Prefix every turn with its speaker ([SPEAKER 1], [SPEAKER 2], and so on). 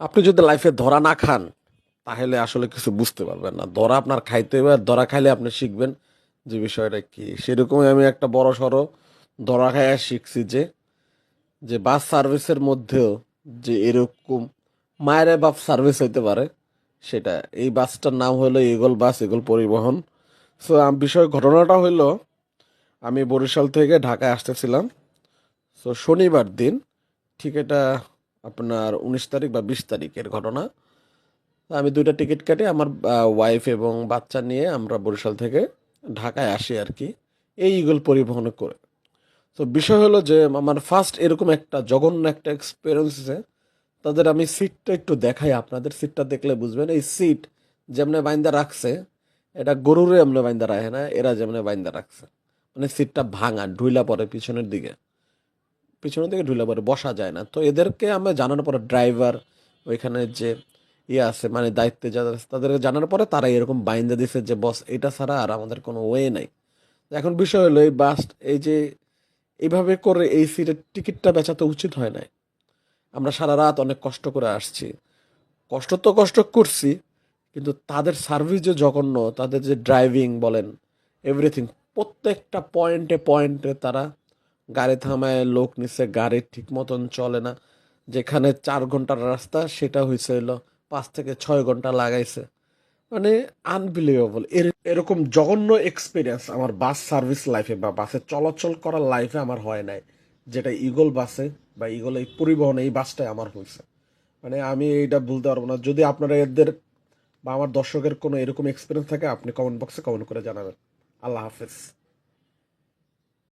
[SPEAKER 1] আপনি যদি লাইফে ধরা না খান তাহলে আসলে কিছু বুঝতে পারবেন না। ধরা আপনার খাইতে হবে, আর ধরা খাইলে আপনি শিখবেন যে বিষয়টা কি। সেরকমই আমি একটা বড় সড়ো ধরা খাইয়া শিখছি যে যে বাস সার্ভিসের মধ্যেও যে এরকম মায়ের বাপ সার্ভিস হইতে পারে সেটা। এই বাসটার নাম হলো ইগল বাস, ইগল পরিবহন। সো বিষয় ঘটনাটা হইলো, আমি বরিশাল থেকে ঢাকায় আসতেছিলাম। সো শনিবার দিন, ঠিক এটা আপনার 19 তারিখ বা 20 তারিখের ঘটনা। আমি দুইটা টিকিট কাটি, আমার ওয়াইফ এবং বাচ্চা নিয়ে আমরা বরিশাল থেকে ঢাকায় আসি আর কি, এই ইগল পরিবহনে করে। তো বিষয় হলো যে আমার ফার্স্ট এরকম একটা জঘন্য একটা এক্সপিরিয়েন্স আছে। তাদের আমি সিটটা একটু দেখাই, আপনাদের সিটটা দেখলে বুঝবেন। এই সিট যেমনে বাইন্দা রাখছে, এটা গরুরে এমনি বাইন্দা রাখে না, এরা যেমনে বাইন্দা রাখছে। মানে সিটটা ভাঙা, ঢুইলা পড়ে পিছনের দিকে, পিছনের দিকে ঢুলে পরে বসা যায় না। তো এদেরকে আমরা জানানোর পরে, ড্রাইভার ওইখানে যে ইয়ে আছে মানে দায়িত্বে যারা আছে, তাদেরকে জানানোর পরে তারা এরকম বাইন্দা দিছে যে বস এটা ছাড়া আর আমাদের কোনো ওয়ে নাই। এখন বিষয় হলো এই বাস, এই যে এইভাবে করে এই সিটের টিকিটটা বেচা তো উচিত হয় নাই। আমরা সারা রাত অনেক কষ্ট করে আসছি, কষ্ট তো কষ্ট করছি, কিন্তু তাদের সার্ভিস যে জঘন্য, তাদের যে ড্রাইভিং বলেন, এভরিথিং, প্রত্যেকটা পয়েন্টে পয়েন্টে তারা গাড়ি থামায় লোক নিচ্ছে, গাড়ি ঠিক মতন চলে না। যেখানে 4 ঘন্টার রাস্তা সেটা হয়েছে হলো 5 থেকে 6 ঘন্টা লাগাইছে। মানে আনবিলিভেবল। এরকম জঘন্য এক্সপিরিয়েন্স আমার বাস সার্ভিস লাইফে বা বাসে চলাচল করার লাইফে আমার হয় নাই, যেটা ইগল বাসে বা ইগল এই পরিবহনে এই বাসটাই আমার হয়েছে। মানে আমি এইটা বলতে পারবো না। যদি আপনারা এদের বা আমার দর্শকের কোনো এরকম এক্সপিরিয়েন্স থাকে, আপনি কমেন্ট বক্সে কমেন্ট করে জানাবেন। আল্লাহ হাফেজ।